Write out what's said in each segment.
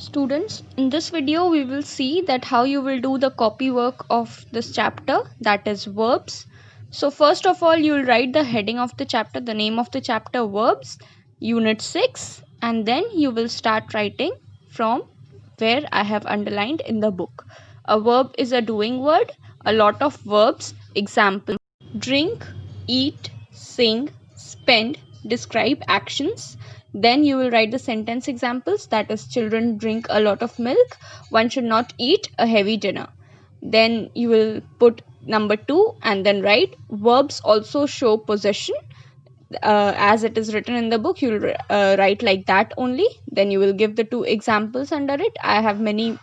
Students, in this video we will see that how you will do the copy work of this chapter, that is verbs. So first of all you will write the heading of the chapter, the name of the chapter, verbs, unit 6, and then you will start writing from where I have underlined in the book. A verb is a doing word. A lot of verbs, example, drink, eat, sing, spend, describe actions. Then you will write the sentence examples, that is, children drink a lot of milk, one should not eat a heavy dinner. Then you will put number 2 and then write verbs also show possession. As it is written in the book, you will write like that only. Then you will give the 2 examples under it. I have many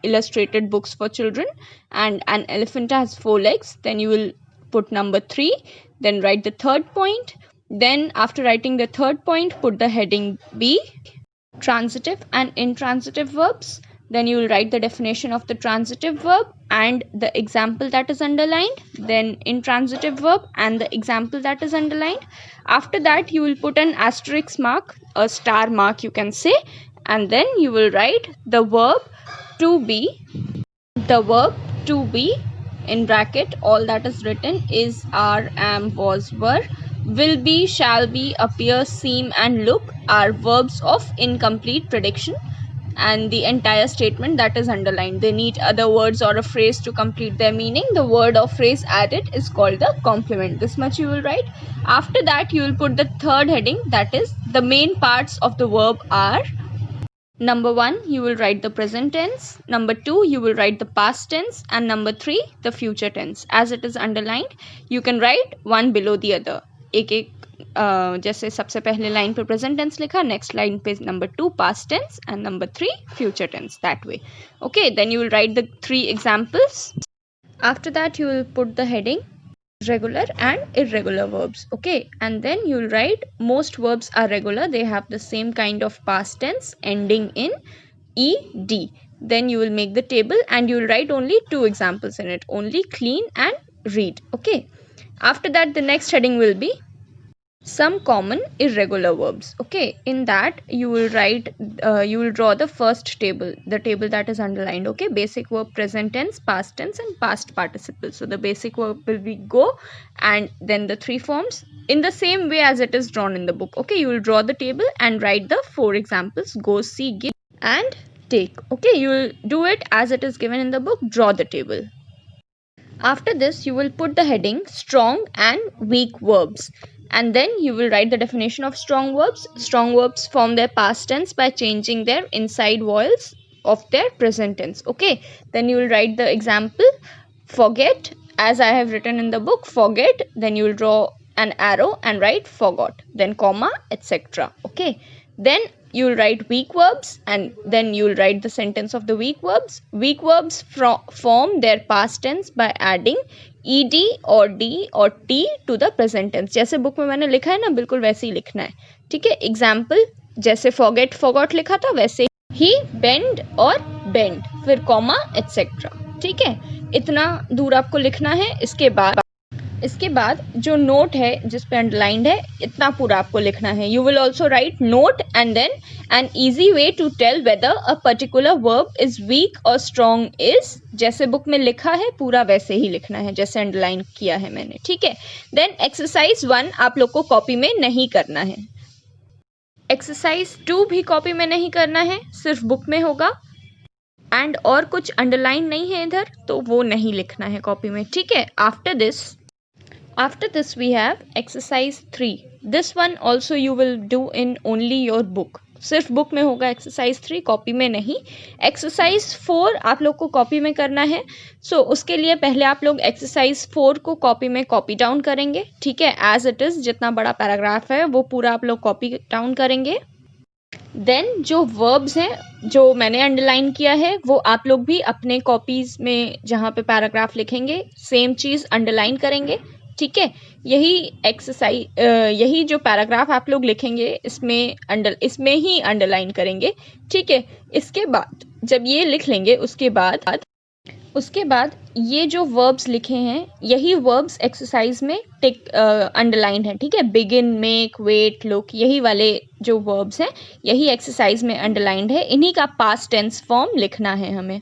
illustrated books for children, and an elephant has 4 legs. Then you will put number 3, then write the third point. Then after writing the third point, put the heading B, transitive and intransitive verbs. Then you will write the definition of the transitive verb and the example that is underlined, then intransitive verb and the example that is underlined. After that you will put an asterisk mark, a star mark you can say, and then you will write the verb to be. The verb to be, in bracket, all that is written is are, am, was, were. Will be, shall be, appear, seem and look are verbs of incomplete prediction, and the entire statement that is underlined, they need other words or a phrase to complete their meaning. The word or phrase added is called the complement. This much you will write. After that you will put the third heading, that is, the main parts of the verb are: number 1, you will write the present tense, number 2, you will write the past tense, and number 3, the future tense. As it is underlined, you can write one below the other. एक जैसे सबसे पहले line पे present tense लिखा, next line पे number 2 past tense and number 3 future tense, that way. Okay, then you will write the 3 examples. After that you will put the heading regular and irregular verbs. Okay, and then you will write most verbs are regular, they have the same kind of past tense ending in ed. Then you will make the table and you will write only 2 examples in it, only clean and read. Okay, after that the next heading will be some common irregular verbs. Okay, in that you will write you will draw the first table, the table that is underlined. Okay, basic verb, present tense, past tense and past participle. So the basic verb will be go, and then the 3 forms in the same way as it is drawn in the book. Okay, you will draw the table and write the 4 examples: go, see, give and take. Okay, you will do it as it is given in the book. Draw the table. After this you will put the heading strong and weak verbs, and then you will write the definition of strong verbs. Strong verbs form their past tense by changing their inside vowels of their present tense. Okay, then you will write the example: forget, as I have written in the book, forget. Then you will draw an arrow and write forgot, then comma, etc. Okay, then you will write weak verbs, and then you will write the sentence of the weak verbs. Weak verbs form their past tense by adding ed or d or t to the present tense. जैसे book में मैंने लिखा है ना, बिल्कुल वैसे ही लिखना है. ठीक है, एग्जाम्पल जैसे forget forgot लिखा था वैसे ही bend और bend, फिर कॉमा etc. ठीक है, इतना दूर आपको लिखना है. इसके बाद जो नोट है जिस पे अंडरलाइंड है, इतना पूरा आपको लिखना है. You will also write note and then an easy way to tell whether a particular verb is weak और स्ट्रॉन्ग इज. जैसे बुक में लिखा है पूरा वैसे ही लिखना है जैसे अंडरलाइन किया है मैंने. ठीक है, देन एक्सरसाइज 1 आप लोग को कॉपी में नहीं करना है. एक्सरसाइज 2 भी कॉपी में नहीं करना है, सिर्फ बुक में होगा. एंड और कुछ अंडरलाइन नहीं है इधर, तो वो नहीं लिखना है कॉपी में. ठीक है, After this we have exercise 3. This one also you will do in only your book. सिर्फ बुक में होगा एक्सरसाइज 3, कॉपी में नहीं. एक्सरसाइज 4 आप लोग को कॉपी में करना है. सो उसके लिए पहले आप लोग एक्सरसाइज 4 को कॉपी में कॉपी डाउन करेंगे. ठीक है, एज इट इज़ जितना बड़ा पैराग्राफ है वो पूरा आप लोग कॉपी डाउन करेंगे. देन जो वर्ब्स हैं जो मैंने अंडरलाइन किया है वो आप लोग भी अपने कॉपीज़ में जहाँ पे पैराग्राफ लिखेंगे सेम चीज़ अंडरलाइन करेंगे. ठीक है, यही जो पैराग्राफ आप लोग लिखेंगे इसमें ही अंडरलाइन करेंगे. ठीक है, इसके बाद जब ये लिख लेंगे उसके बाद उसके बाद ये जो वर्ब्स लिखे हैं यही वर्ब्स एक्सरसाइज में टिक अंडरलाइन है, ठीक है। बिगिन, मेक, वेट, लुक, यही वाले जो वर्ब्स हैं यही एक्सरसाइज में अंडरलाइंड है। इन्हीं का पास्ट टेंस फॉर्म लिखना है हमें।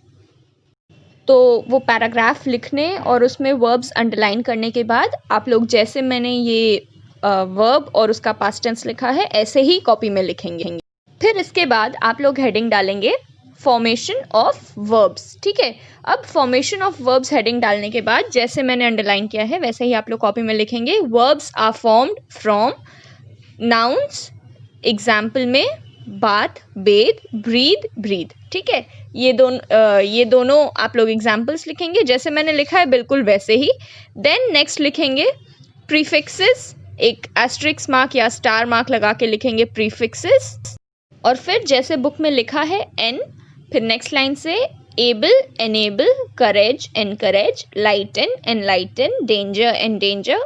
तो वो पैराग्राफ लिखने और उसमें वर्ब्स अंडरलाइन करने के बाद आप लोग जैसे मैंने ये वर्ब और उसका पास्ट टेंस लिखा है ऐसे ही कॉपी में लिखेंगे। फिर इसके बाद आप लोग हेडिंग डालेंगे फॉर्मेशन ऑफ वर्ब्स, ठीक है। अब फॉर्मेशन ऑफ वर्ब्स हेडिंग डालने के बाद जैसे मैंने अंडरलाइन किया है वैसे ही आप लोग कॉपी में लिखेंगे। Verbs are formed from nouns, example में बात, बेद, ब्रीद, ब्रीद, ठीक है। ये दोनों आप लोग एग्जाम्पल्स लिखेंगे जैसे मैंने लिखा है बिल्कुल वैसे ही। देन नेक्स्ट लिखेंगे प्रीफिक्सेस, एक एस्ट्रिक्स मार्क या स्टार मार्क लगा के लिखेंगे प्रीफिक्सेस। और फिर जैसे बुक में लिखा है एन, फिर नेक्स्ट लाइन से able, enable, courage, encourage, lighten, enlighten, danger, endanger,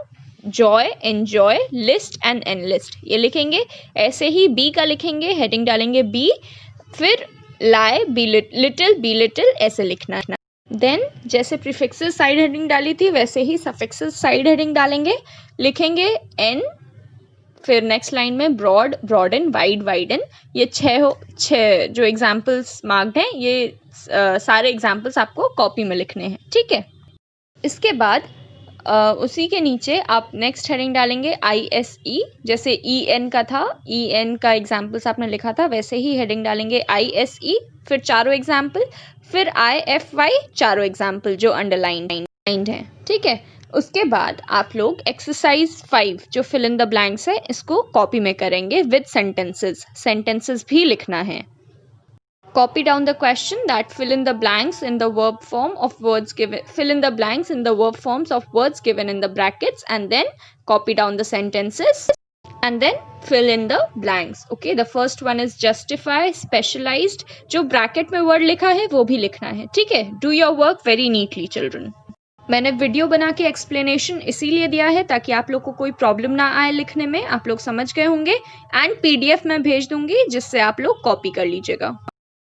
joy, enjoy, list and enlist, ये लिखेंगे। ऐसे ही बी का लिखेंगे, हेडिंग डालेंगे बी, फिर लाई, बी लिटिल, ऐसे लिखना है। देन जैसे प्रीफिक्सेस साइड हेडिंग डाली थी वैसे ही सफिक्सेस साइड हेडिंग डालेंगे, लिखेंगे एन, फिर नेक्स्ट लाइन में ब्रॉड, ब्रॉडन, वाइड, वाइडन। ये छह जो एग्जाम्पल्स मार्क्ड हैं ये सारे एग्जाम्पल्स आपको कॉपी में लिखने हैं, ठीक है। इसके बाद उसी के नीचे आप नेक्स्ट हेडिंग डालेंगे ISE, जैसे EN का था, EN का एग्जाम्पल्स आपने लिखा था वैसे ही हेडिंग डालेंगे ISE, फिर चारों एग्जाम्पल, फिर IFY, चारों एग्जाम्पल जो अंडरलाइंड हैं, ठीक है। उसके बाद आप लोग एक्सरसाइज 5 जो फिल इन द ब्लैंक्स है इसको कॉपी में करेंगे विद सेंटेंसेस भी लिखना है। Copy down the question that fill in the blanks in the verb form of words given. Fill in the blanks in the verb forms of words given in the brackets and then copy down the sentences and then fill in the blanks. Okay, the first one is justify, specialized. जो bracket में word लिखा है वो भी लिखना है, ठीक है। Do your work very neatly, children. मैंने वीडियो बना के एक्सप्लेनेशन इसीलिए दिया है ताकि आप लोग को कोई प्रॉब्लम ना आए लिखने में, आप लोग समझ गए होंगे। एंड PDF मैं भेज दूंगी जिससे आप लोग कॉपी कर लीजिएगा।